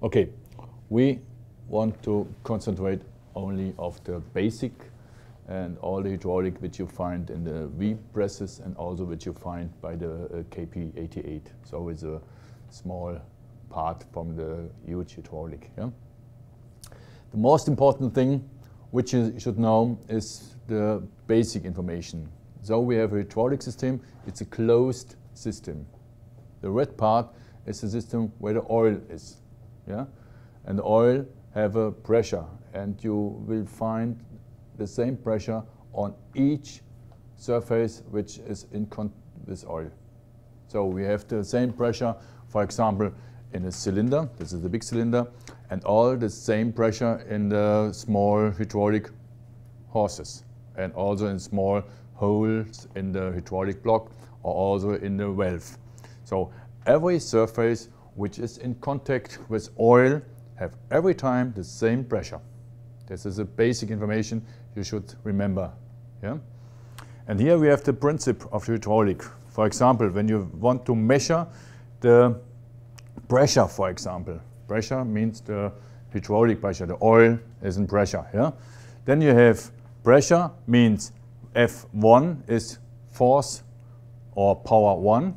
Okay, we want to concentrate only of the basic and all the hydraulic which you find in the V presses and also which you find by the KP88. So it's a small part from the huge hydraulic. Yeah? The most important thing which you should know is the basic information. So we have a hydraulic system, it's a closed system. The red part is the system where the oil is. Yeah? And the oil have a pressure, and you will find the same pressure on each surface which is in contact with oil. So we have the same pressure, for example, in a cylinder, this is the big cylinder, and all the same pressure in the small hydraulic hoses, and also in small holes in the hydraulic block, or also in the valve. So every surface which is in contact with oil have every time the same pressure. This is a basic information you should remember. Yeah? And here we have the principle of the hydraulic. For example, when you want to measure the pressure, for example, pressure means the hydraulic pressure, the oil is in pressure. Yeah? Then you have pressure means F1 is force or power 1.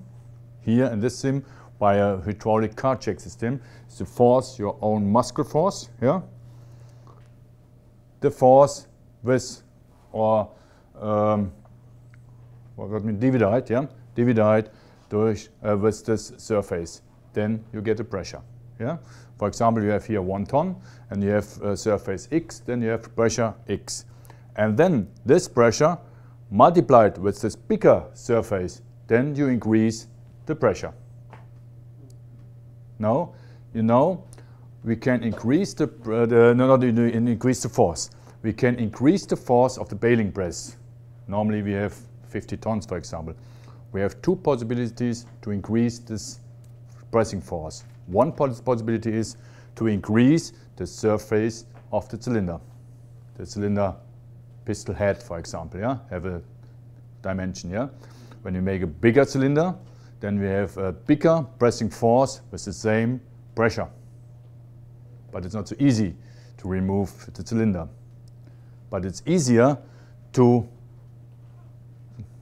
Here in this sim, by a hydraulic car check system, is the force, your own muscle force. Yeah? The force with, or what mean divide, yeah? Divide durch, with this surface. Then you get a pressure. Yeah? For example, you have here 1 ton, and you have surface X, then you have pressure X. And then this pressure multiplied with this bigger surface, then you increase the pressure. Now, you know, we can increase increase the force. We can increase the force of the baling press. Normally we have 50 tons, for example. We have two possibilities to increase this pressing force. One possibility is to increase the surface of the cylinder. The cylinder piston head, for example, yeah, have a dimension. Yeah? When you make a bigger cylinder, then we have a bigger pressing force with the same pressure. But it's not so easy to remove the cylinder. But it's easier to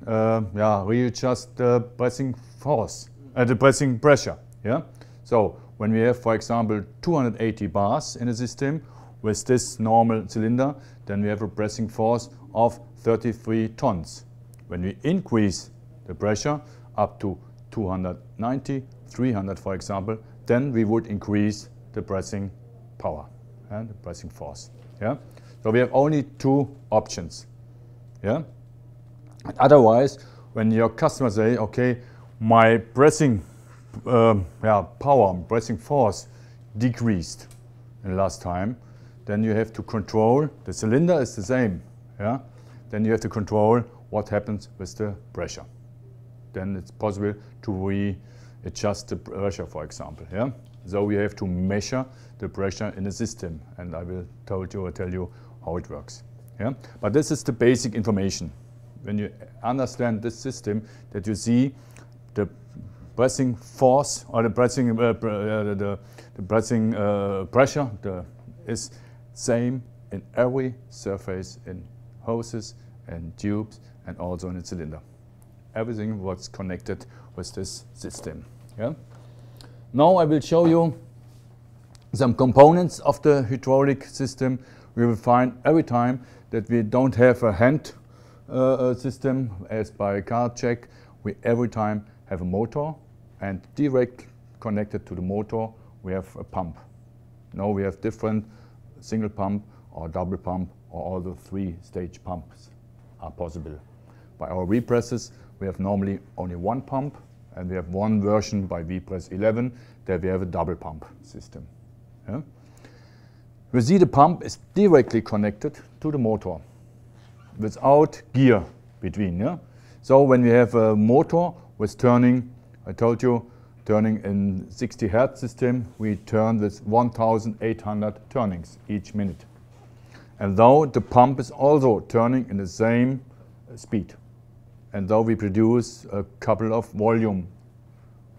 readjust the pressing force, the pressing pressure. Yeah? So when we have, for example, 280 bars in a system with this normal cylinder, then we have a pressing force of 33 tons. When we increase the pressure up to 290, 300 for example, then we would increase the pressing power and the pressing force. Yeah? So we have only two options. Yeah? And otherwise, when your customer say, okay, my pressing power, pressing force decreased in the last time, then you have to control, the cylinder is the same. Yeah? Then you have to control what happens with the pressure. Then it's possible to readjust the pressure, for example. Yeah? So we have to measure the pressure in the system, and I will tell you how it works. Yeah? But this is the basic information. When you understand this system, that you see the pressing force or the pressing pressure is same in every surface, in hoses and tubes and also in a cylinder. Everything was connected with this system. Yeah? Now I will show you some components of the hydraulic system. We will find every time that we don't have a hand system as by a car check. We every time have a motor, and direct connected to the motor we have a pump. Now we have different single pump or double pump, or all the 3-stage pumps are possible. By our V-presses we have normally only one pump, and we have one version by V-press 11 that we have a double pump system. Yeah? We see the pump is directly connected to the motor without gear between. Yeah? So when we have a motor with turning, I told you, turning in 60 Hertz system, we turn with 1,800 turnings each minute. And though the pump is also turning in the same speed. And though we produce a couple of volume.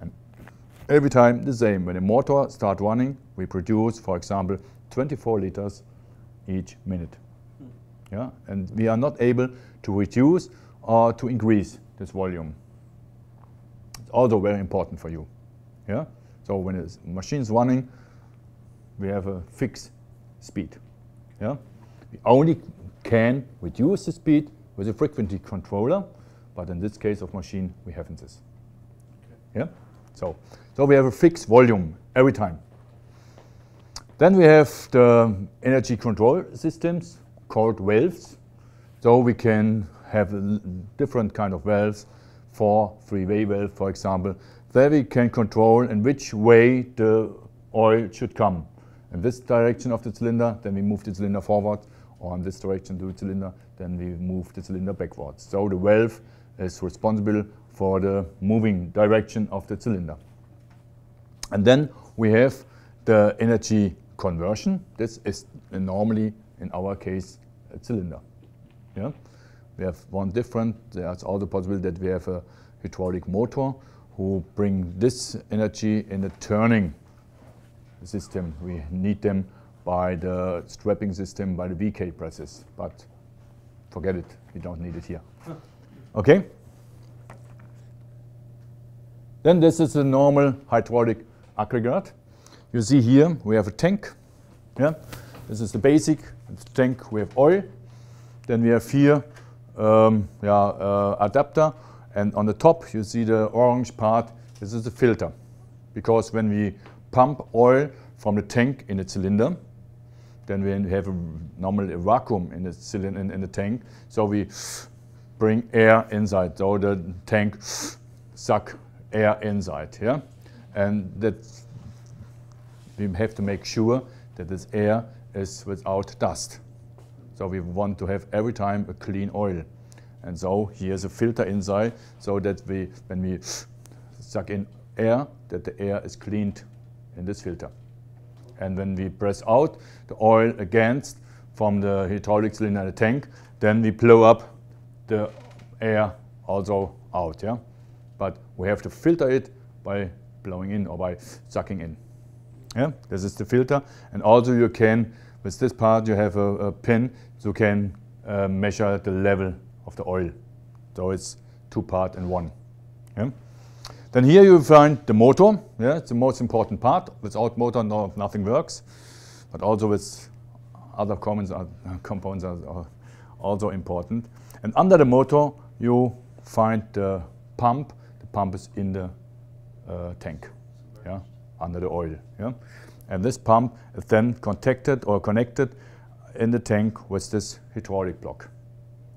And every time the same. When the motor starts running, we produce, for example, 24 liters each minute. Yeah? And we are not able to reduce or to increase this volume. It's also very important for you. Yeah? So when the machine is running, we have a fixed speed. Yeah? We only can reduce the speed with a frequency controller, but in this case of machine, we haven't this. Okay. Yeah? So we have a fixed volume every time. Then we have the energy control systems called valves. So we can have different kind of valves, for three-way valve, for example. There we can control in which way the oil should come. In this direction of the cylinder, then we move the cylinder forward, or in this direction to the cylinder, then we move the cylinder backwards. So the valve is responsible for the moving direction of the cylinder. And then we have the energy conversion. This is normally, in our case, a cylinder. Yeah? We have one different. There's also possible that we have a hydraulic motor who bring this energy in the turning system. We need them by the strapping system, by the VK presses, but forget it, we don't need it here. Okay? Then this is a normal hydraulic aggregate. You see here we have a tank. Yeah? This is the basic tank. We have oil. Then we have here adapter, and on the top you see the orange part. This is the filter, because when we pump oil from the tank in the cylinder, then we have normally a vacuum in the cylinder in the tank, so we bring air inside. So the tank suck air inside, yeah, and that we have to make sure that this air is without dust. So we want to have every time a clean oil. And so here's a filter inside, so that when we suck in air, that the air is cleaned in this filter. And when we press out the oil against from the hydraulic cylinder in the tank, then we blow up the air also out. Yeah? But we have to filter it by blowing in or by sucking in. Yeah? This is the filter. And also you can, with this part, you have a pin, so you can measure the level of the oil. So it's two parts in one. Yeah? Then here you find the motor. Yeah? It's the most important part. Without motor, nothing works. But also with other components are also important. And under the motor, you find the pump. The pump is in the tank, yeah? Under the oil. Yeah? And this pump is then contacted or connected in the tank with this hydraulic block.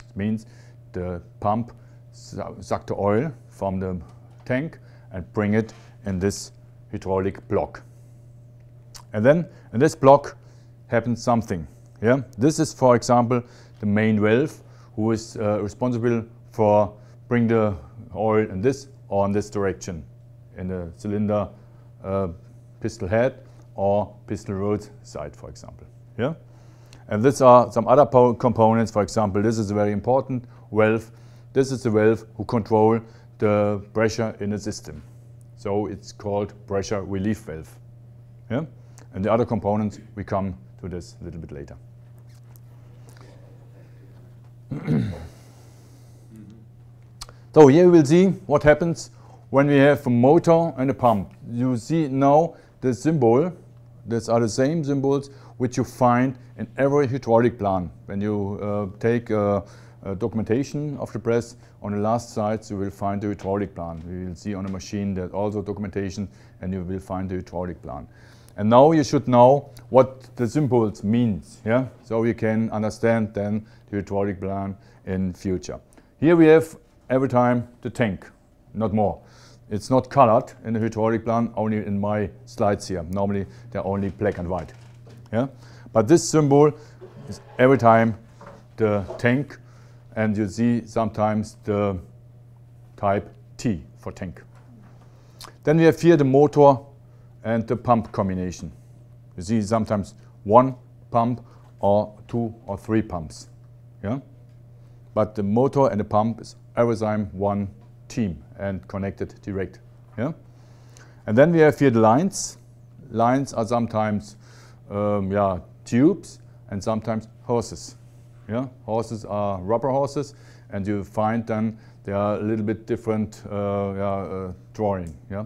It means the pump sucks the oil from the tank and bring it in this hydraulic block. And then in this block happens something. Yeah? This is, for example, the main valve, who is responsible for bring the oil in this or in this direction, in the cylinder piston head or piston rod side, for example. Yeah? And these are some other components. For example, this is a very important valve. This is the valve who control the pressure in the system. So it's called pressure relief valve. Yeah? And the other components, we come to this a little bit later. So here we will see what happens when we have a motor and a pump. You see now the symbol. These are the same symbols which you find in every hydraulic plant. When you take a documentation of the press, on the last slides you will find the hydraulic plant. We will see on a machine that also documentation, and you will find the hydraulic plant. And now you should know what the symbols means, yeah? So you can understand then the hydraulic plant in future. Here we have every time the tank, not more. It's not colored in the hydraulic plant, only in my slides here. Normally they're only black and white. Yeah? But this symbol is every time the tank, and you see sometimes the type T for tank. Then we have here the motor and the pump combination. You see sometimes one pump or two or three pumps. Yeah? But the motor and the pump is every time one team and connected direct. Yeah? And then we have here the lines. lines are sometimes tubes and sometimes hoses. Yeah? Hoses are rubber hoses, and you find then they are a little bit different drawing. Yeah?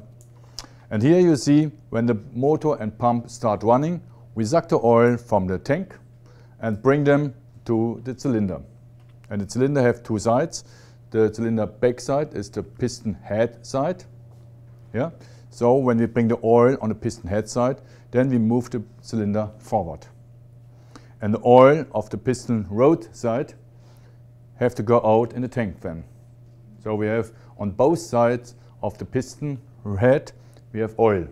And here you see when the motor and pump start running, we suck the oil from the tank and bring them to the cylinder. And the cylinder have two sides. The cylinder back side is the piston head side. Yeah? So when we bring the oil on the piston head side, then we move the cylinder forward. And the oil of the piston rod side have to go out in the tank then. So we have on both sides of the piston head, we have oil.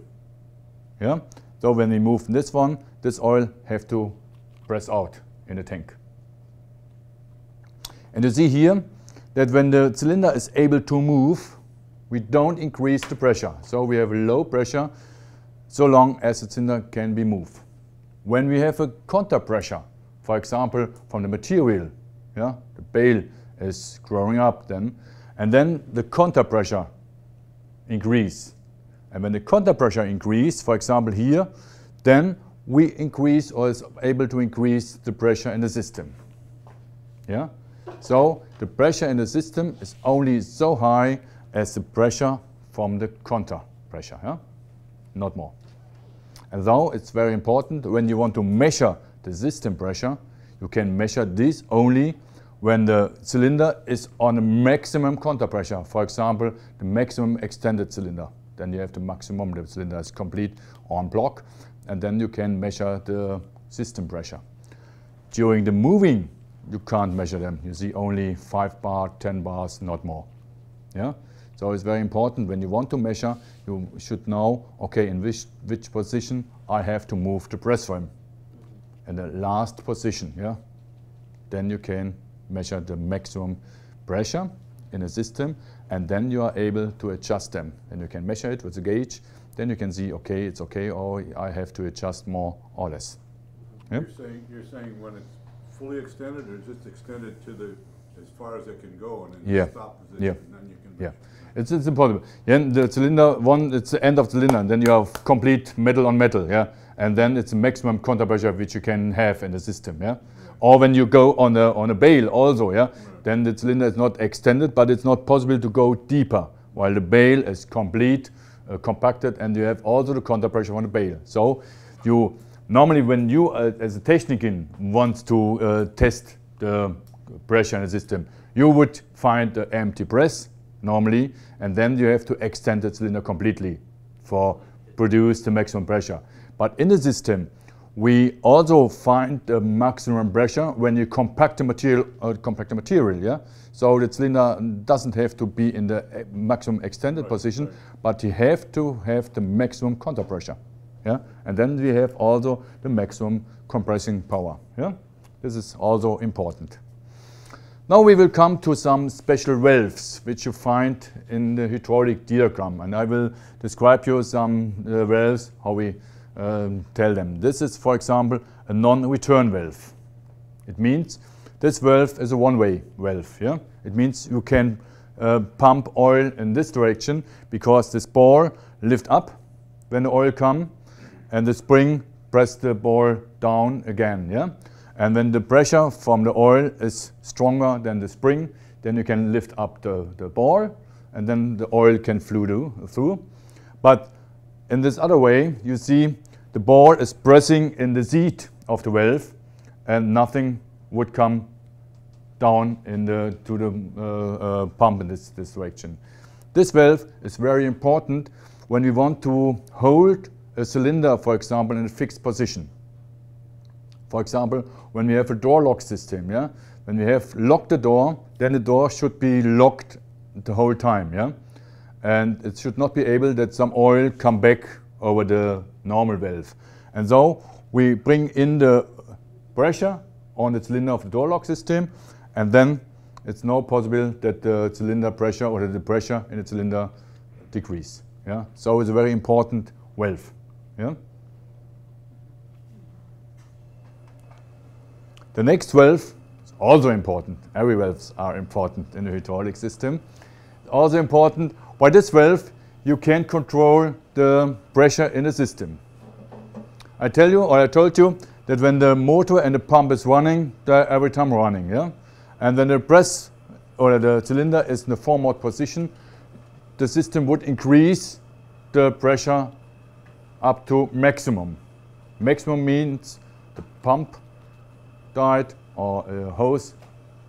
Yeah? So when we move this one, this oil have to press out in the tank. And you see here that when the cylinder is able to move, we don't increase the pressure. So we have low pressure so long as the cylinder can be moved. When we have a counter pressure, for example, from the material, yeah, the bale is growing up then, and then the counter pressure increase. And when the counter pressure increase, for example here, then we increase or is able to increase the pressure in the system. Yeah? So the pressure in the system is only so high as the pressure from the counter pressure, yeah? Not more. And so it's very important when you want to measure the system pressure, you can measure this only when the cylinder is on a maximum counter pressure. For example, the maximum extended cylinder. Then you have the maximum, the cylinder is complete en bloc, and then you can measure the system pressure. During the moving, you can't measure them. You see only 5 bar, 10 bars, not more. Yeah? So it's very important when you want to measure, you should know, okay, in which position I have to move the press frame. And the last position, yeah? Then you can measure the maximum pressure in a system, and then you are able to adjust them. And you can measure it with a gauge, then you can see, okay, it's okay, or I have to adjust more or less. Yeah? You're saying when it's fully extended, or just extended to the as far as it can go, and then yeah. stop position, yeah. and then you can yeah. It's impossible. Yeah, the cylinder one, it's the end of the cylinder, and then you have complete metal on metal, yeah, and then it's the maximum counter pressure which you can have in the system, yeah. Or when you go on a bale also, yeah, then the cylinder is not extended, but it's not possible to go deeper, while the bale is complete, compacted, and you have also the counter pressure on the bale. So you normally when you as a technician wants to test the pressure in the system, you would find the empty press normally, and then you have to extend the cylinder completely for produce the maximum pressure. But in the system, we also find the maximum pressure when you compact the material, yeah? So the cylinder doesn't have to be in the maximum extended position, but you have to have the maximum counter pressure, yeah? And then we have also the maximum compressing power, yeah? This is also important. Now we will come to some special valves which you find in the hydraulic diagram, and I will describe you some valves, how we tell them. This is, for example, a non-return valve. It means this valve is a one-way valve. Yeah? It means you can pump oil in this direction because this ball lift up when the oil comes, and the spring press the ball down again. Yeah? And when the pressure from the oil is stronger than the spring, then you can lift up the ball, and then the oil can flow through. But in this other way, you see the ball is pressing in the seat of the valve, and nothing would come down to the pump in this direction. This valve is very important when we want to hold a cylinder, for example, in a fixed position. For example, when we have a door lock system, yeah? When we have locked the door, then the door should be locked the whole time, yeah? And it should not be able that some oil come back over the normal valve. And so we bring in the pressure on the cylinder of the door lock system, and then it's not possible that the cylinder pressure or the pressure in the cylinder decrease. Yeah? So it's a very important valve. Yeah? The next valve is also important. Every valves are important in the hydraulic system. Also important, by this valve you can control the pressure in the system. I tell you, or I told you, that when the motor and the pump is running, they're every time running, yeah? And when the press or the cylinder is in the forward position, the system would increase the pressure up to maximum. Maximum means the pump died, or a hose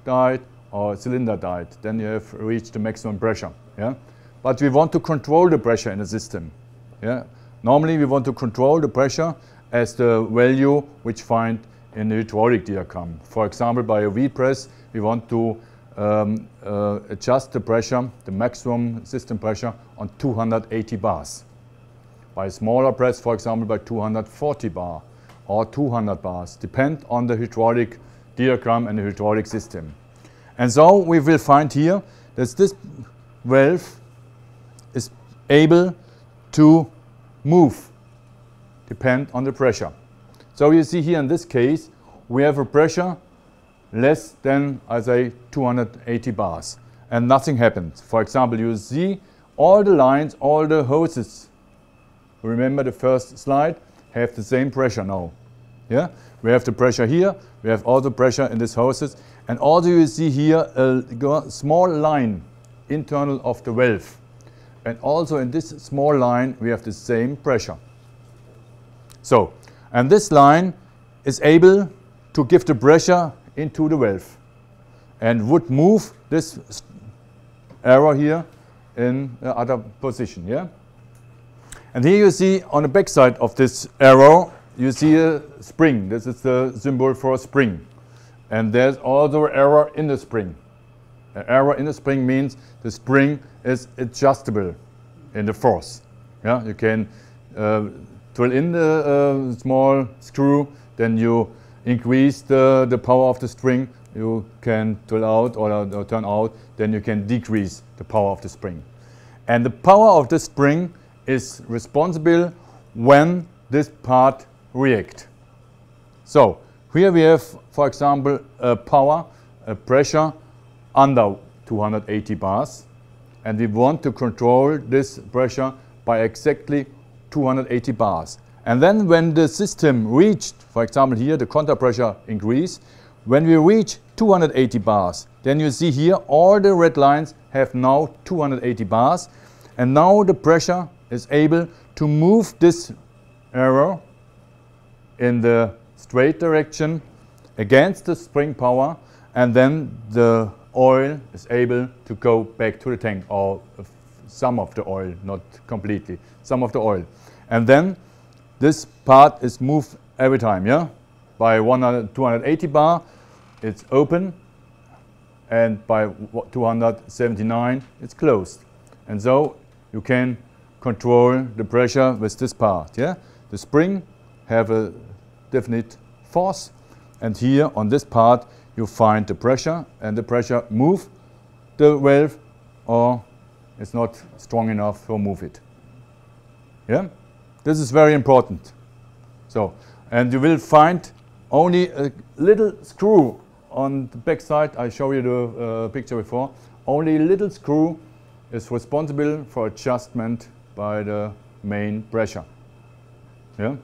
died, or a cylinder died. Then you have reached the maximum pressure, yeah? But we want to control the pressure in the system, yeah? Normally we want to control the pressure as the value which find in the hydraulic diagram. For example, by a V press, we want to adjust the pressure, the maximum system pressure, on 280 bars. By a smaller press, for example, by 240 bar or 200 bars, depend on the hydraulic diagram and the hydraulic system. And so we will find here that this valve is able to move, depend on the pressure. So you see here in this case, we have a pressure less than, I say, 280 bars, and nothing happens. For example, you see all the lines, all the hoses, remember the first slide, have the same pressure now. Yeah? We have the pressure here, we have all the pressure in these hoses, and also you see here a small line internal of the valve. And also in this small line we have the same pressure. So, and this line is able to give the pressure into the valve and would move this arrow here in the other position, yeah? And here you see on the back side of this arrow, you see a spring. This is the symbol for a spring. And there's also an arrow in the spring. An arrow in the spring means the spring is adjustable in the force. Yeah? You can drill in the small screw, then you increase the power of the spring. You can drill out or turn out, then you can decrease the power of the spring. And the power of the spring is responsible when this part reacts. So here we have, for example, a pressure under 280 bars, and we want to control this pressure by exactly 280 bars. And then when the system reached, for example here, the contact pressure increase, when we reach 280 bars, then you see here all the red lines have now 280 bars, and now the pressure is able to move this arrow in the straight direction against the spring power, and then the oil is able to go back to the tank, or some of the oil, not completely, some of the oil. And then this part is moved every time, yeah? By 280 bar, it's open, and by 279, it's closed. And so you can control the pressure with this part, yeah? The spring have a definite force, and here on this part you find the pressure, and the pressure move the valve, or it's not strong enough to move it. Yeah? This is very important. So, and you will find only a little screw on the back side. I showed you the picture before. Only a little screw is responsible for adjustment by the main pressure. Yeah?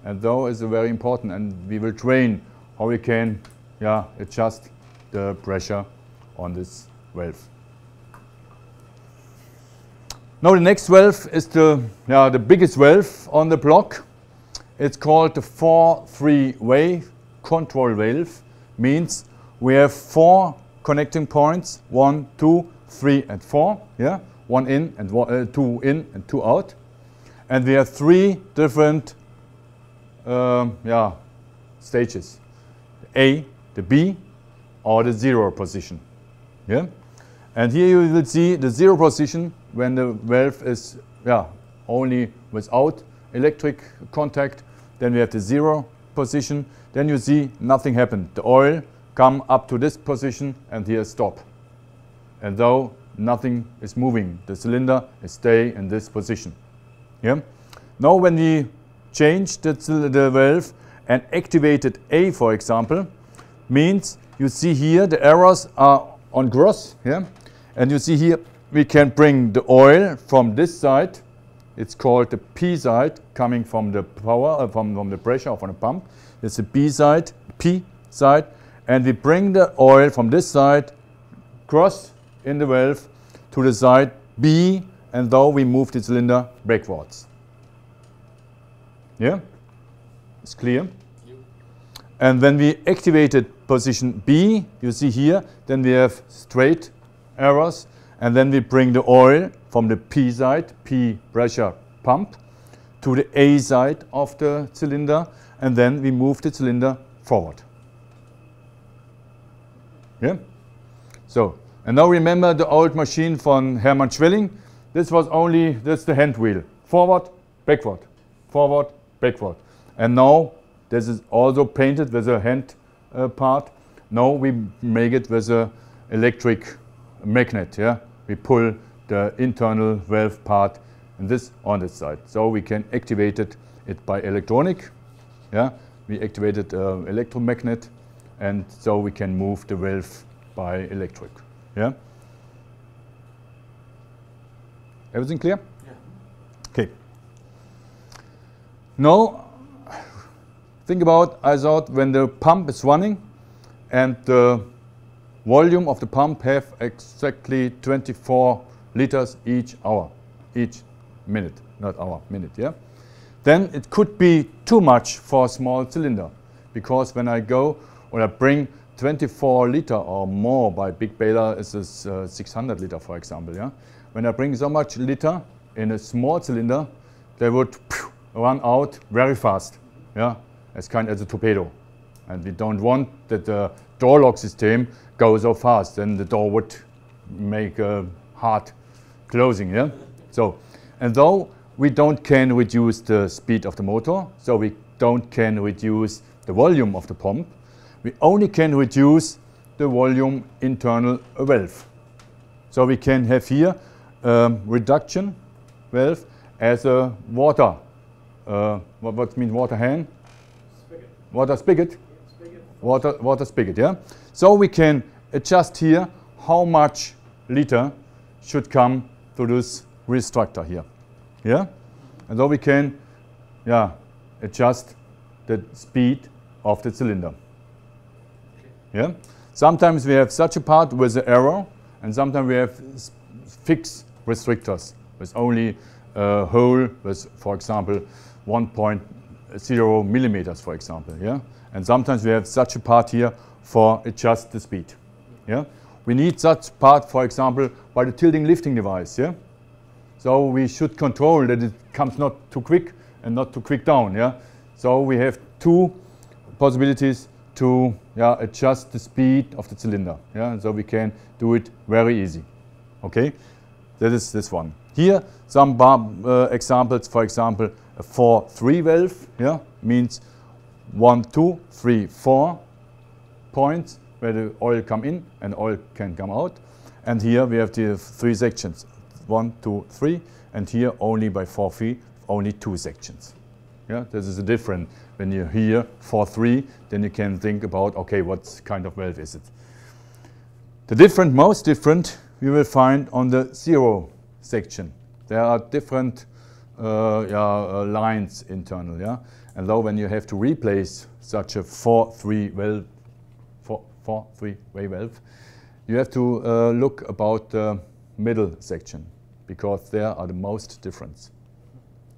And though is very important, and we will train how we can adjust the pressure on this valve. Now the next valve is the biggest valve on the block. It's called the 4-3-way control valve. Means we have 4 connecting points, 1, 2, 3 and 4. Yeah? 1 in and 2 in and 2 out. And we have 3 different stages. The A, the B, or the 0 position. Yeah? And here you will see the 0 position when the valve is only without electric contact. Then we have the 0 position. Then you see nothing happened. The oil come up to this position and here stop. And though nothing is moving, the cylinder is stay in this position. Yeah? Now when we change the valve and activated A, for example, means you see here the arrows are on cross, yeah? And you see here we can bring the oil from this side, It's called the P side, coming from the power, from the pressure of a pump. It's the P side, and we bring the oil from this side cross in the valve to the side B, and now we move the cylinder backwards. Yeah? It's clear? Yep. And when we activated position B, you see here, then we have straight arrows, and then we bring the oil from the P side, P pressure pump, to the A side of the cylinder, and then we move the cylinder forward. Yeah? So, and now remember the old machine from Hermann Schwelling. This was only, that's the hand wheel. Forward, backward, forward, backward. And now this is also painted with a hand part. Now we make it with an electric magnet. Yeah? We pull the internal valve part and this on this side. So we can activate it by electronic. Yeah? We activated electromagnet, and so we can move the valve by electric. Yeah? Everything clear? Yeah. Okay. Now, think about, I thought, when the pump is running and the volume of the pump have exactly 24 liters each hour, each minute, not hour, minute, yeah? Then it could be too much for a small cylinder, because when I go or I bring 24 liter or more by big baler, is 600 liter, for example, yeah? When I bring so much liter in a small cylinder, they would run out very fast, yeah? As kind of a torpedo. And we don't want that the door lock system goes so fast, then the door would make a hard closing, yeah? So, and though we don't can reduce the speed of the motor, so we don't can reduce the volume of the pump, we only can reduce the volume internal valve. So we can have here reduction valve as a water, what means water hand? Spigot. Water spigot? Spigot. Water spigot, yeah? So we can adjust here how much liter should come to this restructure here. Yeah? And so we can adjust the speed of the cylinder. Yeah? Sometimes we have such a part with an arrow, and sometimes we have fixed restrictors with only a hole with, for example, 1.0 millimeters, for example. Yeah? And sometimes we have such a part here for adjust the speed. Yeah? We need such part, for example, by the tilting lifting device. Yeah? So we should control that it comes not too quick and not too quick down. Yeah? So we have two possibilities to adjust the speed of the cylinder. Yeah? So we can do it very easy. Okay? That is this one. Here, some examples, for example, a 4-3 valve, yeah, means 1, 2, 3, 4 points where the oil come in and oil can come out. And here we have the 3 sections, 1, 2, 3, and here only by 4 feet, only 2 sections. Yeah, this is a different. When you hear 4-3, then you can think about, okay, what kind of valve is it? The most different, we will find on the 0 section. There are different lines internal, yeah. And though when you have to replace such a 4-3 valve, 4-3-way valve, you have to look about the middle section, because there are the most difference.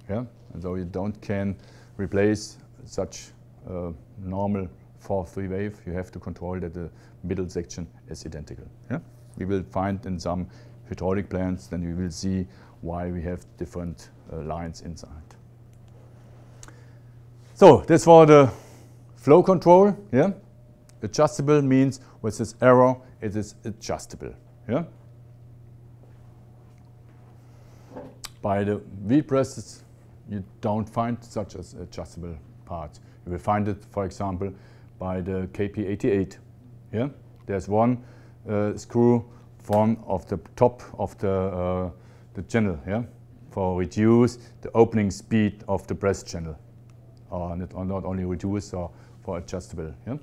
Yeah, and so you can replace such a normal 4-3 wave. You have to control that the middle section is identical. Yeah, we will find in some hydraulic plants, then we will see why we have different lines inside. So this was the flow control. Yeah, adjustable means with this arrow it is adjustable. Yeah. By the V presses, you don't find such as adjustable parts. You will find it, for example, by the KP88. Yeah, there's one screw from of the top of the channel. Yeah, for reduce the opening speed of the press channel, or not only reduce, or for adjustable. Yeah,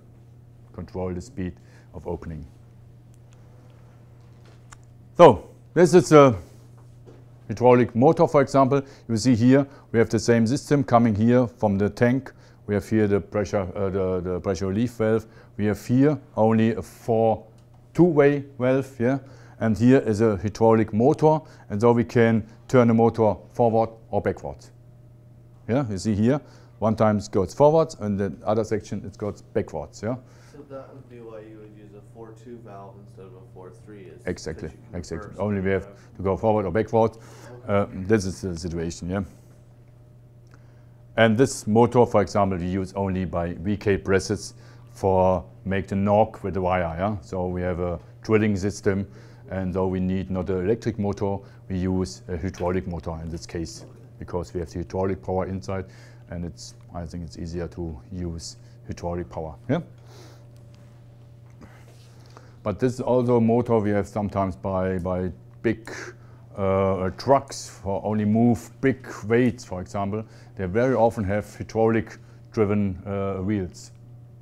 control the speed of opening. So this is a hydraulic motor, for example, you see here we have the same system coming here from the tank. We have here the pressure relief valve. We have here only a two-way valve, yeah, and here is a hydraulic motor, and so we can turn the motor forward or backwards. Yeah, you see here, one time it goes forwards, and the other section it goes backwards. Yeah. So that would be why you would use a 4-2 valve instead of a 4-3. Exactly, exactly. Only we have to go forward or backward. This is the situation, yeah. And this motor, for example, we use only by VK presses for make the knock with the wire, yeah. So we have a drilling system, and though we need not an electric motor, we use a hydraulic motor in this case, because we have the hydraulic power inside, and I think it's easier to use hydraulic power, yeah. But this is also a motor we have sometimes by big trucks for only move big weights, for example. They very often have hydraulic driven wheels.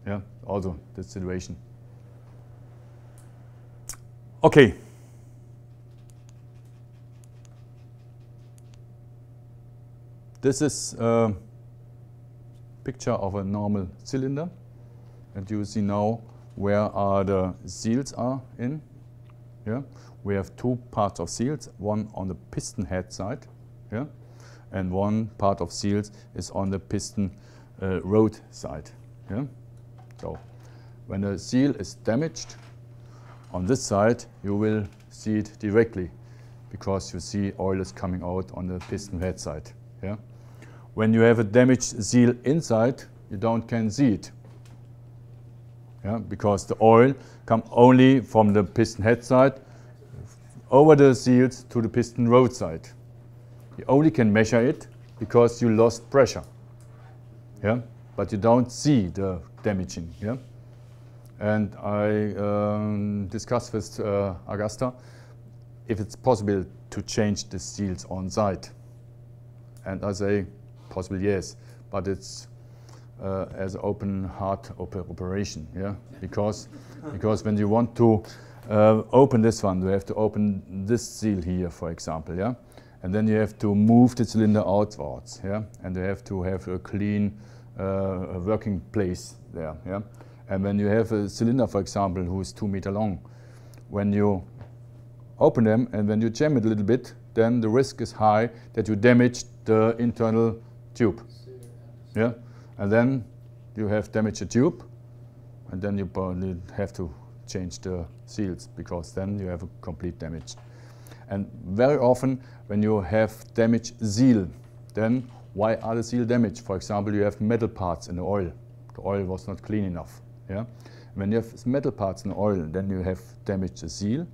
Yeah, also this situation. Okay. This is a picture of a normal cylinder, and you see now where are the seals are in. Yeah, we have two parts of seals, one on the piston head side, yeah, and one part of seals is on the piston rod side. Yeah, so when a seal is damaged on this side, you will see it directly because you see oil is coming out on the piston head side. Yeah, when you have a damaged seal inside, you can see it. Yeah, because the oil comes only from the piston head side over the seals to the piston rod side. You only can measure it because you lost pressure. Yeah, but you don't see the damaging. Yeah, and I discussed with Augusta if it's possible to change the seals on site, and I say possibly yes, but it's as an open heart operation, yeah, because when you want to open this one, you have to open this seal here, for example, yeah, and then you have to move the cylinder outwards, yeah, and you have to have a clean working place there, yeah, and when you have a cylinder, for example, who is 2 meters long, when you open them and when you jam it a little bit, then the risk is high that you damage the internal tube, yeah. And then you have damaged the tube, and then you probably have to change the seals because then you have a complete damage. And very often when you have damaged seal, then why are the seal damaged? For example, you have metal parts in the oil. The oil was not clean enough. Yeah? When you have metal parts in the oil, then you have damaged the seal,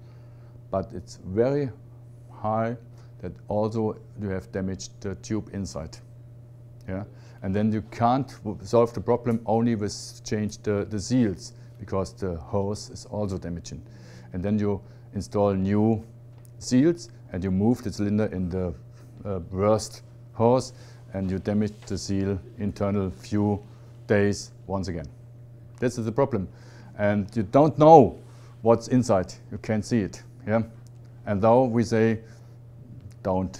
but it's very high that also you have damaged the tube inside. Yeah? And then you can't solve the problem only with change the seals because the hose is also damaging. And then you install new seals and you move the cylinder in the worst hose and you damage the seal internal few days once again. This is the problem. And you don't know what's inside. You can't see it. Yeah? And now we say don't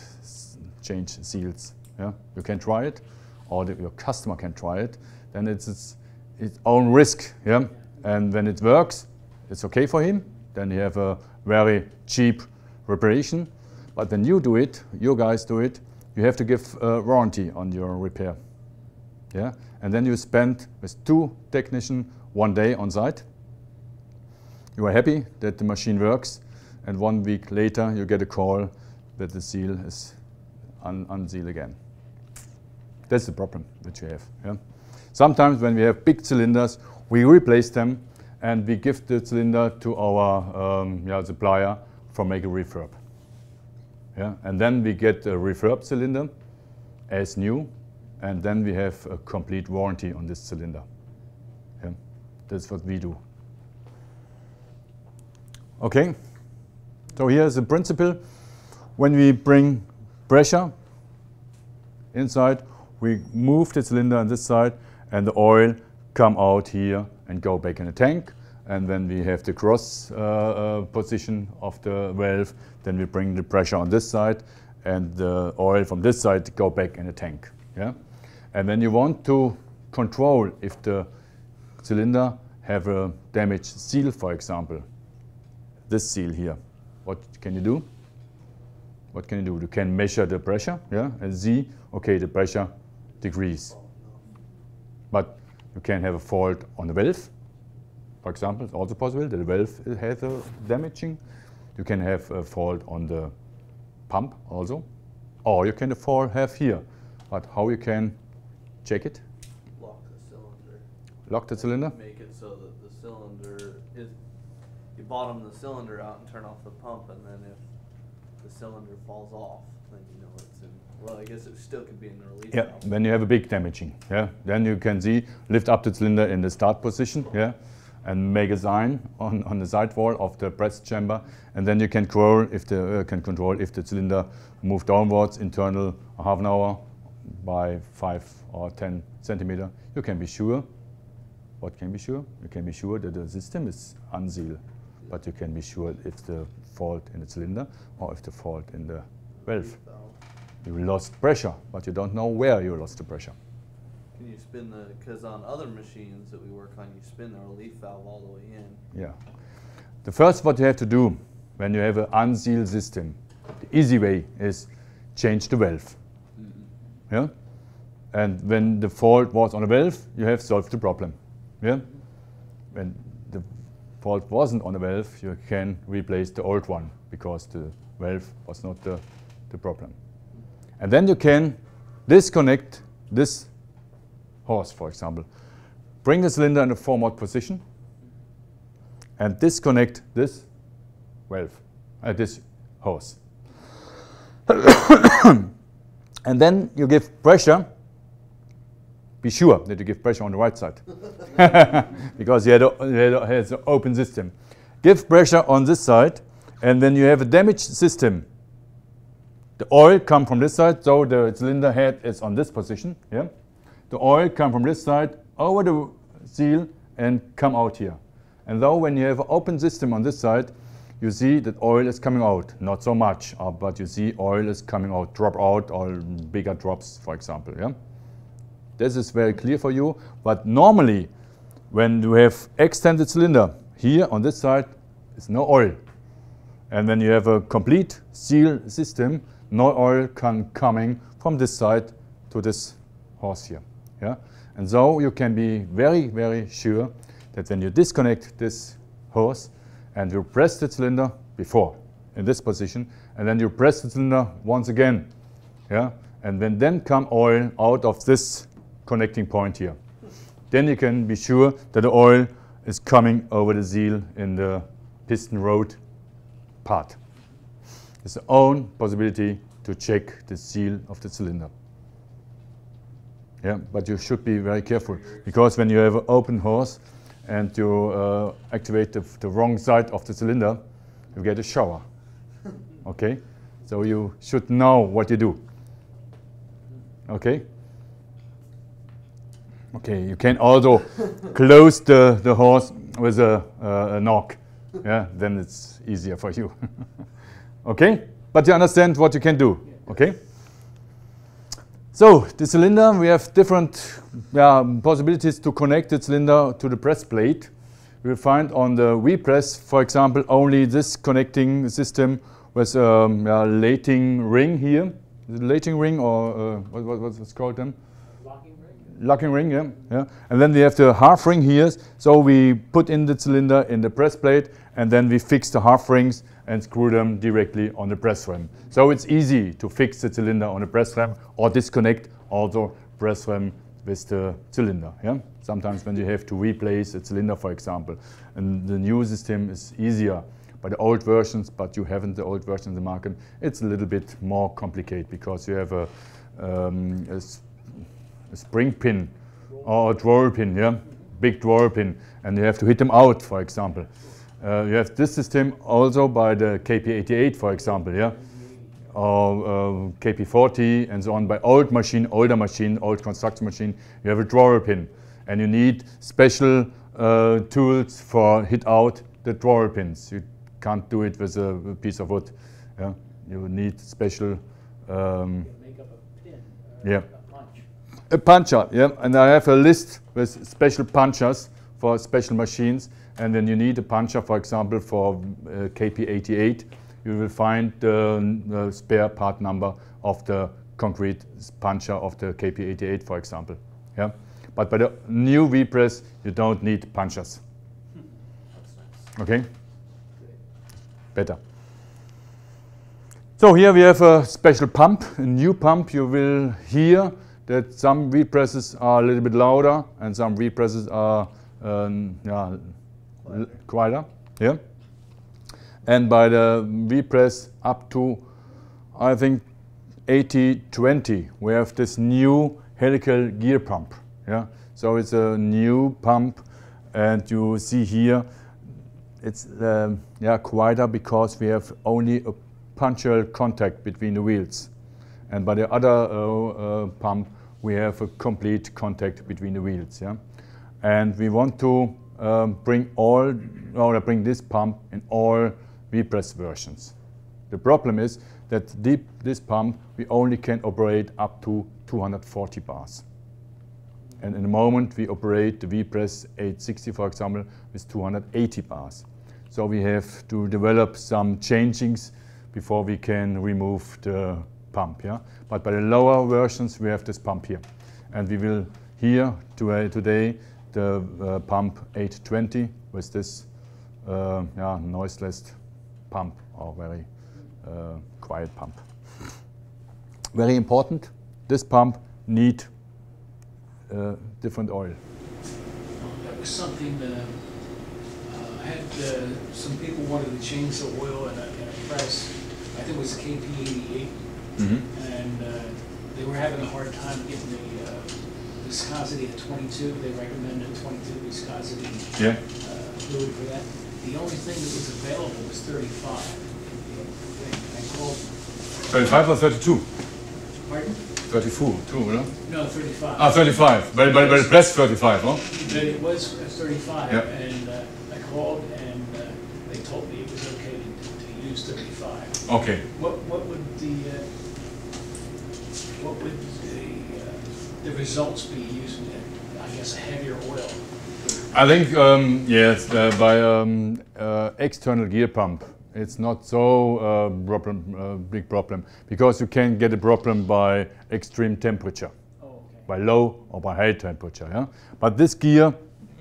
change seals. Yeah? You can try it, or your customer can try it, then it's its own risk, yeah? And when it works, it's okay for him, then you have a very cheap reparation. But when you do it, you guys do it, you have to give a warranty on your repair, yeah? And then you spend with 2 technicians 1 day on site. You are happy that the machine works, and 1 week later you get a call that the seal is unsealed again. That's the problem that you have. Yeah? Sometimes when we have big cylinders, we replace them and we give the cylinder to our supplier for make a refurb. Yeah? And then we get a refurb cylinder as new, and then we have a complete warranty on this cylinder. Yeah? That's what we do. Okay, so here's the principle. When we bring pressure inside, we move the cylinder on this side and the oil come out here and go back in the tank. And when we have the cross position of the valve, then we bring the pressure on this side and the oil from this side go back in the tank. Yeah? And when you want to control if the cylinder have a damaged seal, for example, this seal here, what can you do? What can you do? You can measure the pressure, yeah, and see, okay, the pressure decrease. But you can have a fault on the valve, for example. It's also possible that the valve has a damaging. You can have a fault on the pump also, or you can have here. But how you can check it? Lock the cylinder. Lock the cylinder? Make it so that the cylinder is, you bottom the cylinder out and turn off the pump, and then if the cylinder falls off, then you know it's in, well, I guess it still could be in the relief Yeah, valve. when you have a big damaging, yeah, then you can see, lift up the cylinder in the start position, yeah, and make a sign on the side wall of the press chamber, and then you can control if the cylinder move downwards internal half an hour by 5 or 10 centimeter. You can be sure. What can be sure? You can be sure that the system is unsealed, but you can be sure if the fault in the cylinder or if the fault in the valve. You lost pressure, but you don't know where you lost the pressure. Can you spin the, because on other machines that we work on, you spin the relief valve all the way in. Yeah. The first what you have to do when you have an unsealed system, the easy way is change the valve. Yeah? And when the fault was on the valve, you have solved the problem. Yeah? When the fault wasn't on the valve, you can replace the old one because the valve was not the problem. And then you can disconnect this hose, for example. Bring the cylinder in a forward position and disconnect this valve, this hose. And then you give pressure. Be sure that you give pressure on the right side because you had an open system. Give pressure on this side, and when you have a damaged system, the oil comes from this side, so the cylinder head is on this position. Yeah? The oil comes from this side over the seal and come out here. And though when you have an open system on this side, you see that oil is coming out. Not so much, but you see oil is coming out, drop out, or bigger drops, for example. Yeah? This is very clear for you, but normally when you have extended cylinder, here on this side is no oil. And when you have a complete seal system, no oil can coming from this side to this hose here. Yeah? And so you can be very, very sure that when you disconnect this hose and you press the cylinder before in this position, and then you press the cylinder once again, yeah? And then come oil out of this connecting point here. Then you can be sure that the oil is coming over the seal in the piston rod part. It's the own possibility to check the seal of the cylinder. Yeah, but you should be very careful because when you have an open hose and you activate the wrong side of the cylinder, you get a shower. Okay, so you should know what you do. Okay. Okay, you can also close the hose with a knock. Yeah, then it's easier for you. Okay, but you understand what you can do. Okay. So the cylinder, we have different possibilities to connect the cylinder to the press plate. We will find on the V-press, for example, only this connecting system with a lating ring here. Is it a lating ring or what's it called then? Locking ring, yeah. And then we have the half ring here. So we put in the cylinder in the press plate, and then we fix the half rings and screw them directly on the press ram. So it's easy to fix the cylinder on the press ram or disconnect also press ram with the cylinder. Yeah. Sometimes when you have to replace a cylinder, for example, and the new system is easier. By the old versions, but you haven't the old version in the market, it's a little bit more complicated because you have a spring pin or a drawer pin, yeah, big drawer pin, and you have to hit them out, for example. You have this system also by the KP88, for example, yeah, or KP40 and so on. By older machine, old construction machine, you have a drawer pin, and you need special tools for hit out the drawer pins. You can't do it with a piece of wood. Yeah? You need special Make up a pin, yeah. a punch. A puncher, yeah, and I have a list with special punchers for special machines, and then you need a puncher, for example, for KP88. You will find the spare part number of the concrete puncher of the KP88, for example. Yeah, but by the new V-press, you don't need punchers. Okay, better. So here we have a special pump, a new pump. You will hear that some V-presses are a little bit louder and some V-presses are yeah, quieter. Yeah. And by the V-press up to, I think, 80-20, we have this new helical gear pump. Yeah. So it's a new pump, and you see here it's yeah, quieter because we have only a punctual contact between the wheels. And by the other pump, we have a complete contact between the wheels. Yeah? And we want to bring this pump in all V-press versions. The problem is that this pump, we only can operate up to 240 bars. And in the moment, we operate the V-press 860, for example, with 280 bars. So we have to develop some changings before we can remove the pump. Yeah? But by the lower versions, we have this pump here. And we will hear today the pump 820 with this yeah, noiseless pump, or very quiet pump. Very important, this pump needs different oil. That was something I had some people wanted to change the oil in a press. I think it was a KP88, and they were having a hard time getting the viscosity at 22. They recommended 22 viscosity fluid for that. The only thing that was available was 35. I called. 35 or 32? Pardon? 34, too, no? No, 35. Ah, 35. But it pressed 35, huh? But it was 35, yeah. And I called, and they told me it was okay to use 35. Okay. What would the results be using, I guess, a heavier oil? I think yes, by external gear pump, it's not so big problem, because you can get a problem by extreme temperature, by low or by high temperature. Yeah, but this gear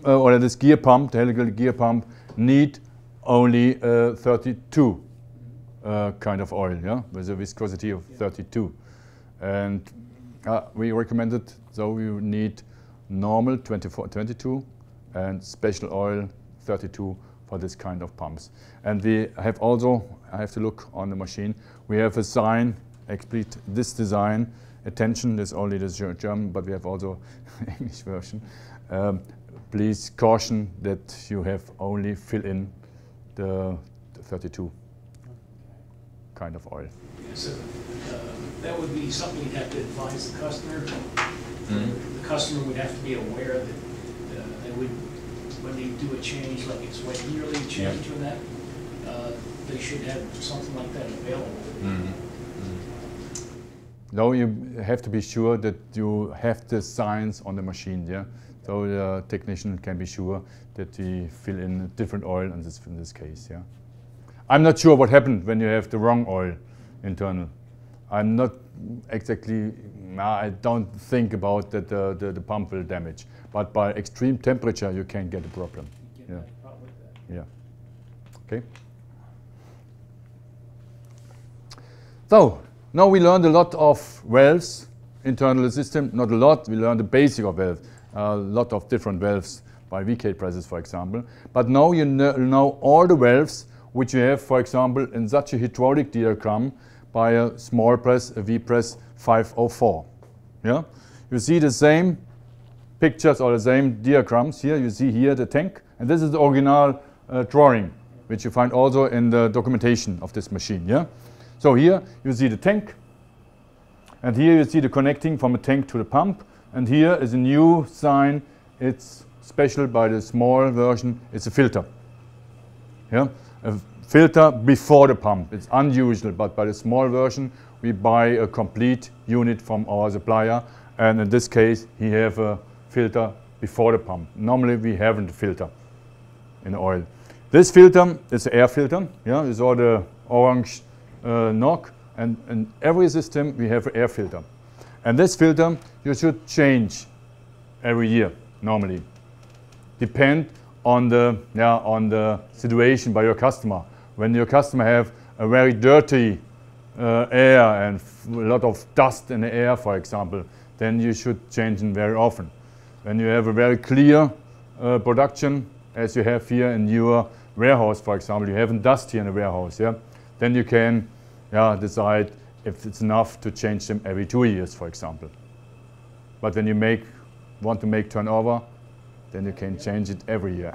or this gear pump, the helical gear pump, need only 32 kind of oil. Yeah, with a viscosity of 32, and we recommend it. So you need normal 22 and special oil 32 for this kind of pumps. And we have also, I have to look on the machine, we have a sign, explain this design, attention, this is only the German, but we have also English version. Please caution that you have only fill in the 32 kind of oil. Yeah, so that would be something you'd have to advise the customer. The customer would have to be aware that they would, when they do a change, like it's a yearly change or that, they should have something like that available. No, you have to be sure that you have the signs on the machine, yeah? So the technician can be sure that he fill in a different oil in this case, yeah? I'm not sure what happened when you have the wrong oil internal. I'm not exactly, I don't think about that the pump will damage. But by extreme temperature, you can get a problem. Yeah. Yeah. Okay. So now we learned a lot of valves, internal system. Not a lot. We learned the basic of valves. A lot of different valves by VK presses, for example. But now you know all the valves which you have, for example, in such a hydraulic diagram by a small press, a V press 504. Yeah. You see the same pictures or the same diagrams here. You see here the tank, and this is the original drawing, which you find also in the documentation of this machine. Yeah. So here you see the tank, and here you see the connecting from the tank to the pump, and here is a new sign. It's special by the small version. It's a filter. Yeah, a filter before the pump. It's unusual, but by the small version, we buy a complete unit from our supplier, and in this case, he have a filter before the pump. Normally, we haven't a filter in oil. This filter is an air filter. Yeah, it's all the orange knock, and in every system we have an air filter. And this filter you should change every year normally. Depend on the situation by your customer. When your customer have a very dirty air and a lot of dust in the air, for example, then you should change them very often. When you have a very clear production, as you have here in your warehouse, for example, you haven't dust here in the warehouse, yeah, then you can decide if it's enough to change them every 2 years, for example. But when you want to make turnover, then you can change it every year.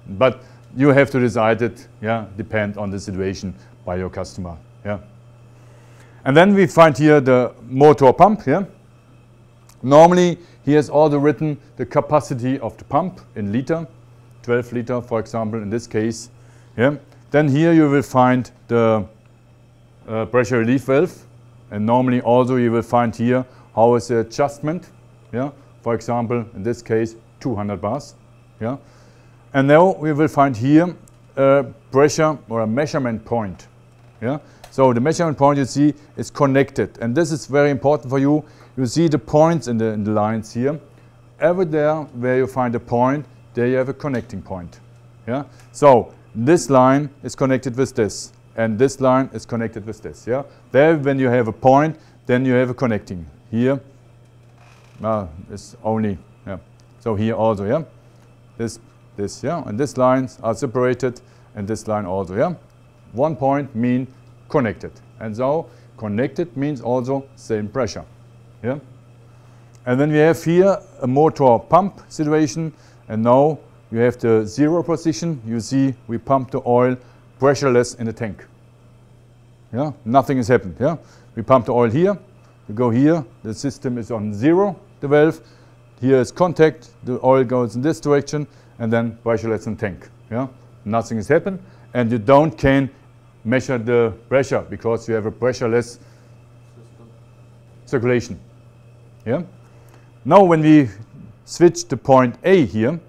But you have to decide it, depend on the situation by your customer. Yeah. And then we find here the motor pump. Yeah. Normally, here's also written the capacity of the pump in liter, 12 liter, for example, in this case. Yeah. Then here you will find the pressure relief valve, and normally also you will find here how is the adjustment. Yeah. For example, in this case, 200 bars. Yeah. And now we will find here a pressure or a measurement point. Yeah. So the measurement point you see is connected, and this is very important for you. You see the points in the lines here. Ever there where you find a point, there you have a connecting point. Yeah. So this line is connected with this, and this line is connected with this. Yeah. There, when you have a point, then you have a connecting. Here, it's only. Yeah. So here also. Yeah. This. Yeah. And these lines are separated, and this line also. Yeah. One point means connected, and so connected means also same pressure. Yeah. And then we have here a motor pump situation, and now you have the zero position. You see we pump the oil pressureless in the tank. Yeah, nothing has happened. Yeah, we pump the oil here. We go here. The system is on zero. The valve. Here is contact. The oil goes in this direction, and then pressureless in the tank. Yeah, nothing has happened, and you can measure the pressure because you have a pressureless system. Circulation. Yeah. Now when we switch to point A here,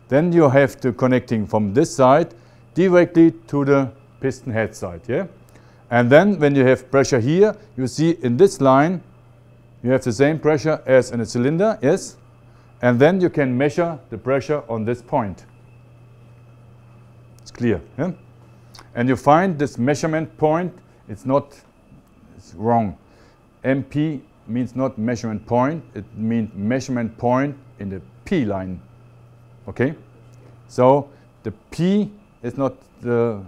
then you have the connecting from this side directly to the piston head side. Yeah. And then when you have pressure here, you see in this line you have the same pressure as in a cylinder. Yes. And then you can measure the pressure on this point. It's clear. Yeah? And you find this measurement point, it's wrong. MP means not measurement point, it means measurement point in the P line. Okay? So the P is not the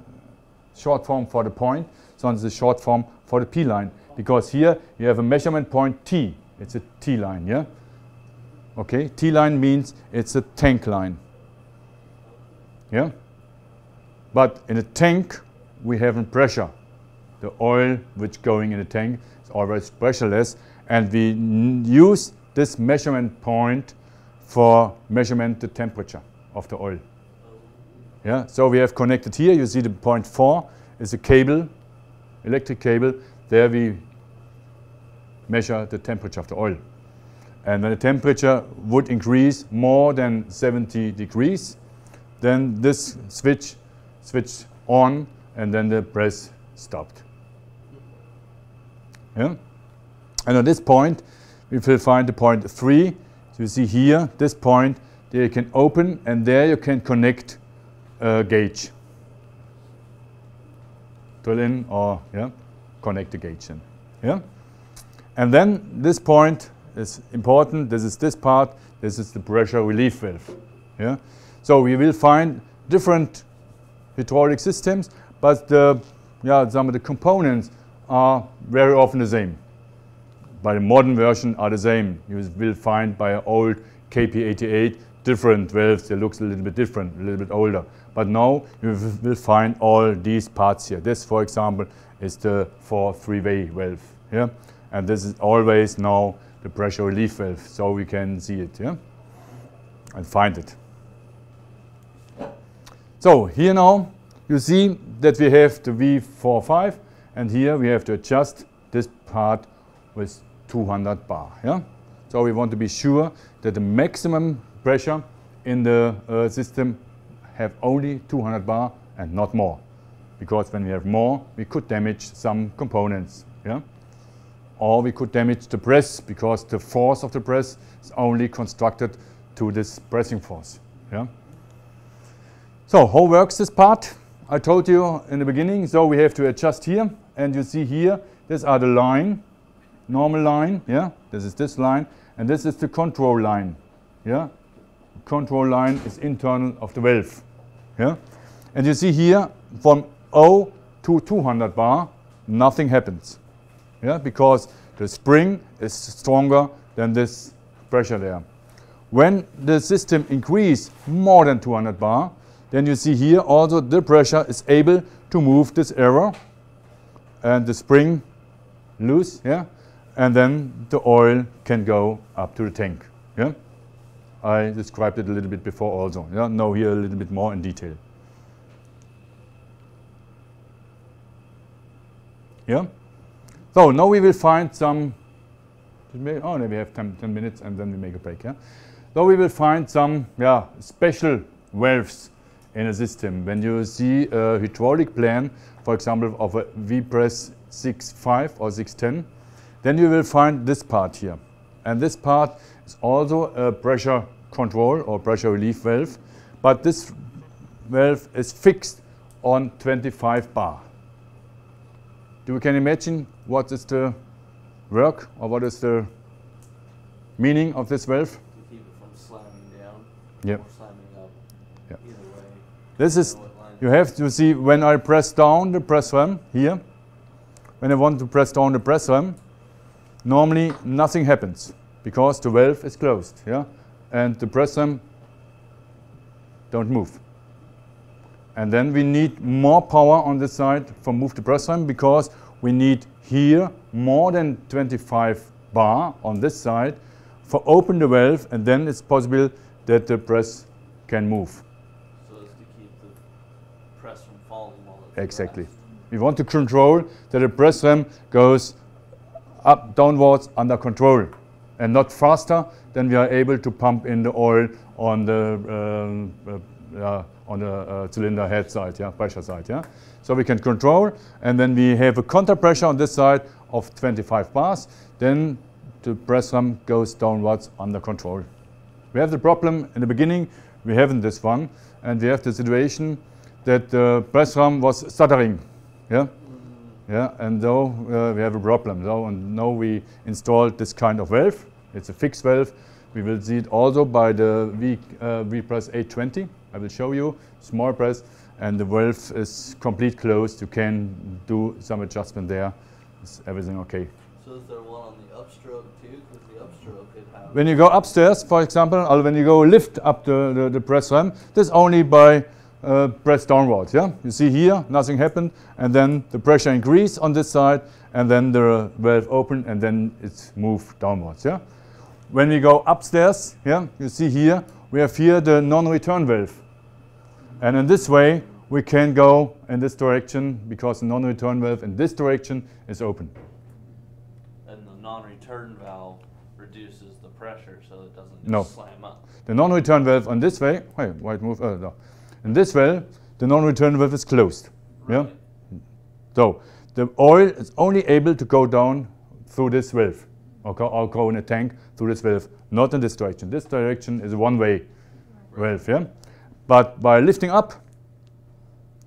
short form for the point, so it's the short form for the P line. Because here you have a measurement point T, it's a T line, yeah? Okay, T line means it's a tank line. Yeah? But in a tank, we have a pressure. The oil which going in the tank is always pressureless, and we use this measurement point for measurement the temperature of the oil. Yeah, so we have connected here. You see the point 4 is a cable, electric cable. There we measure the temperature of the oil. And when the temperature would increase more than 70 degrees, then this switched on, and then the press stopped. Yeah? And at this point, we will find the point 3. So you see here, this point, there you can open, and there you can connect a gauge. Drill in or connect the gauge in. Yeah? And then this point is important. This is this part. This is the pressure relief valve. Yeah? So we will find different hydraulic systems, but some of the components are very often the same. By the modern version are the same. You will find by an old KP88 different valves. They look a little bit different, a little bit older. But now you will find all these parts here. This, for example, is the 4-3-way valve. Yeah? And this is always now the pressure relief valve, so we can see it, yeah, and find it. So here now you see that we have the V45, and here we have to adjust this part with 200 bar. Yeah? So we want to be sure that the maximum pressure in the system have only 200 bar and not more. Because when we have more, we could damage some components. Yeah? Or we could damage the press, because the force of the press is only constructed to this pressing force. Yeah? So how works this part? I told you in the beginning, so we have to adjust here, and you see here, these are the line, normal line, yeah? This is this line, and this is the control line. Yeah? Control line is internal of the valve. Yeah? And you see here, from 0 to 200 bar, nothing happens. Yeah? Because the spring is stronger than this pressure there. When the system increases more than 200 bar, then you see here also the pressure is able to move this arrow and the spring loose, yeah? And then the oil can go up to the tank. Yeah? I described it a little bit before also. Yeah? Now here a little bit more in detail. Yeah? So now we will find some, oh no, we have 10 minutes and then we make a break. Yeah? So we will find some special valves in a system. When you see a hydraulic plan, for example, of a V-press 6.5 or 6.10, then you will find this part here. And this part is also a pressure control or pressure relief valve, but this valve is fixed on 25 bar. You can imagine what is the work or what is the meaning of this valve? To keep it from slamming down Yep. or slamming up. Yep. Either way. This is, know what line you have to see when I press down the press ram here, when I want to press down the press ram, normally nothing happens because the valve is closed, yeah, and the press ram don't move. And then we need more power on this side for move the press ram, because we need here more than 25 bar on this side for open the valve, and then it's possible that the press can move. So as to keep the press from falling while it's Exactly. pressed. We want to control that the press ram goes up, downwards, under control, and not faster than we are able to pump in the oil on the cylinder head side, yeah, pressure side, yeah. So we can control, and when we have a counter pressure on this side of 25 bars, then the press ram goes downwards under control. We have the problem in the beginning, we haven't this one, and we have the situation that the press ram was stuttering, yeah. Yeah, and though we have a problem, though, and now we installed this kind of valve. It's a fixed valve. We will see it also by the V-press 820. I will show you, small press, and the valve is complete closed. You can do some adjustment there. Is everything okay? So is there one on the upstroke too? Because the upstroke could have. When you go upstairs, for example, or when you go lift up the press ram, this only by press downwards, yeah? You see here, nothing happened, and then the pressure increase on this side, and then the valve open, and then it's moved downwards, yeah? When we go upstairs, yeah, you see here, we have here the non-return valve. And in this way, we can go in this direction, because the non-return valve in this direction is open. And the non-return valve reduces the pressure so it doesn't just No. slam up. The non-return valve on this way, hey, why it move? No. In this valve, the non-return valve is closed. Yeah? Right. So the oil is only able to go down through this valve, or go in a tank through this valve, not in this direction. This direction is a one-way valve. Yeah? But by lifting up,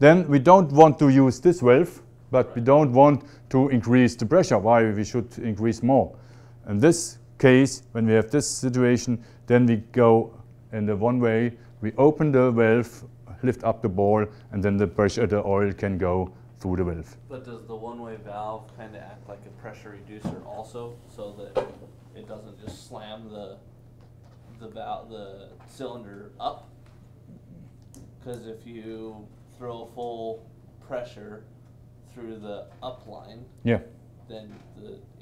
then we don't want to use this valve, but we don't want to increase the pressure. Why we should increase more? In this case, when we have this situation, then we go in the one way, we open the valve, lift up the ball, and then the pressure, the oil can go through the valve. But does the one-way valve kind of act like a pressure reducer also, so that it doesn't just slam the cylinder up? Because if you throw full pressure through the up line, Yeah. then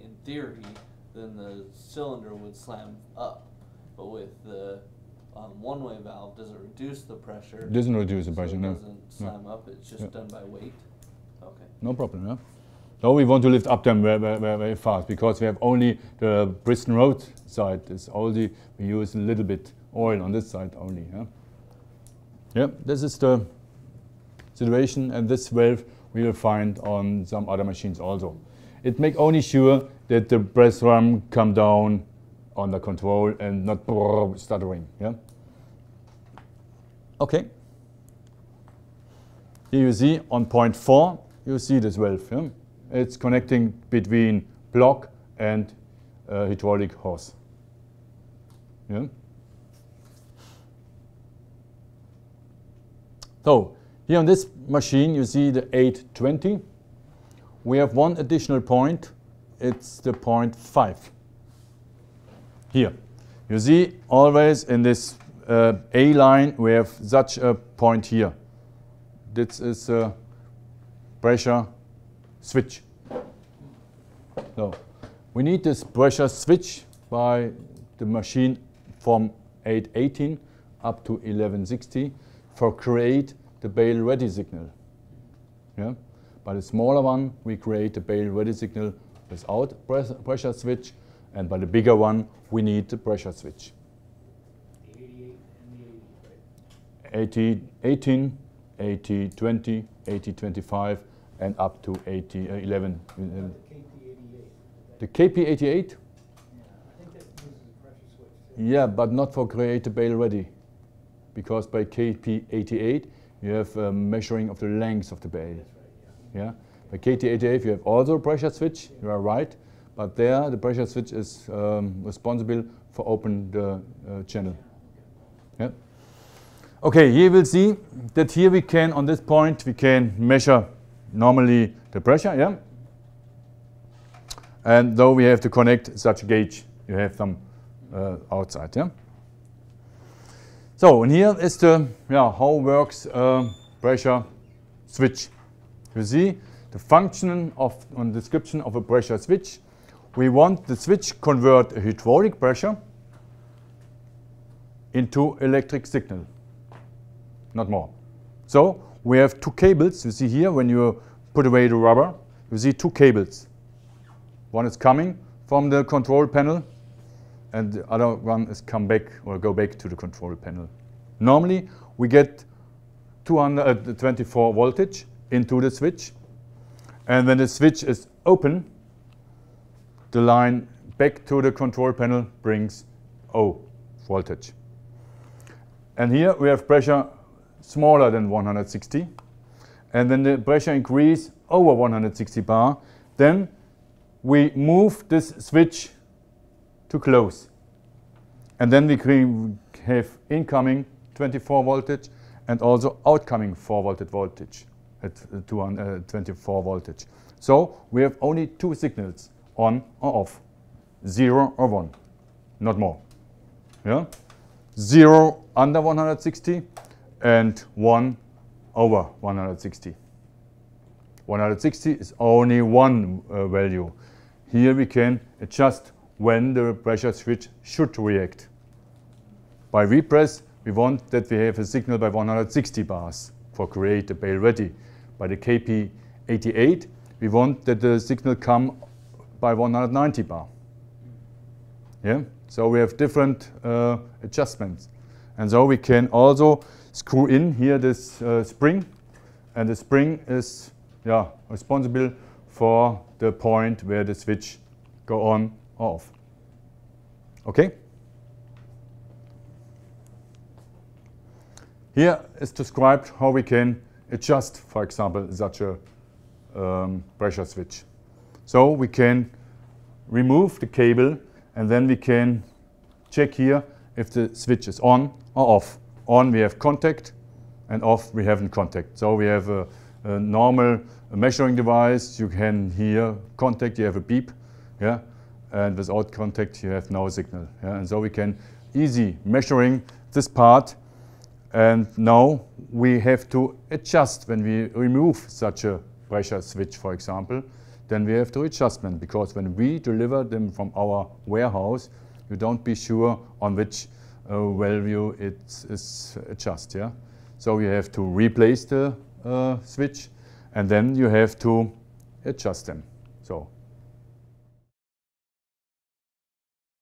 in theory, then the cylinder would slam up. But with the one-way valve, does it reduce the pressure? Doesn't reduce the pressure, so it no. doesn't slam up, it's just Yeah. done by weight? Okay. No problem, yeah. So we want to lift up them very fast because we have only the Bristol Road side. It's only, we use a little bit oil on this side only, yeah. Yeah, this is the situation, and this valve we will find on some other machines also. It make only sure that the press drum come down under control and not stuttering, yeah. Okay. Here you see on point 4, you see this valve, yeah? It's connecting between block and hydraulic hose. Yeah. So here on this machine you see the 820. We have one additional point. It's the point 5. Here you see always in this A line we have such a point here. This is a pressure switch. So we need this pressure switch by the machine from 818 up to 1160 for create the bail ready signal. Yeah? By the smaller one we create the bail ready signal without pressure switch, and by the bigger one we need the pressure switch. The 88 and the 80, right? 8018, 8020, 8025 and up to 8011. The KP88. The KP88? Yeah, I think that uses a pressure switch too. Yeah, but not for create the bail ready. Because by KP88 you have a measuring of the length of the bail. That's right, yeah. Yeah? By KT88 you have also a pressure switch, you are right, but there the pressure switch is responsible for open the channel. Yeah? Okay, here we'll see that here we can, on this point, we can measure normally the pressure, yeah? And though we have to connect such a gauge, you have them outside, yeah? So, and here is the, how works pressure switch. You see the function of, on description of a pressure switch. We want the switch convert a hydraulic pressure into electric signal, not more. So we have two cables. You see here when you put away the rubber, you see two cables. One is coming from the control panel and the other one is come back or go back to the control panel. Normally we get 224 voltage into the switch, and when the switch is open, the line back to the control panel brings O voltage. And here we have pressure smaller than 160, and when the pressure increase over 160 bar, then we move this switch to close, and then we have incoming 24 voltage and also outcoming 4 voltage at 24 voltage. So we have only two signals, on or off, 0 or 1, not more. Yeah? 0 under 160 and 1 over 160. 160 is only one value. Here we can adjust when the pressure switch should react. By repress, we want that we have a signal by 160 bars for create the bail ready. By the KP88, we want that the signal come by 190 bar. Yeah? So we have different adjustments. And so we can also screw in here this spring, and the spring is responsible for the point where the switch go on or off. Okay? Here is described how we can adjust, for example, such a pressure switch. So we can remove the cable, and then we can check here if the switch is on or off. On we have contact, and off we haven't contact. So we have a normal measuring device. You can hear contact, you have a beep, yeah, and without contact you have no signal. Yeah? And so we can easy measuring this part. And now we have to adjust when we remove such a pressure switch, for example. Then we have to adjustment, because when we deliver them from our warehouse, you don't be sure on which value it is adjust, yeah? So you have to replace the switch, and then you have to adjust them. So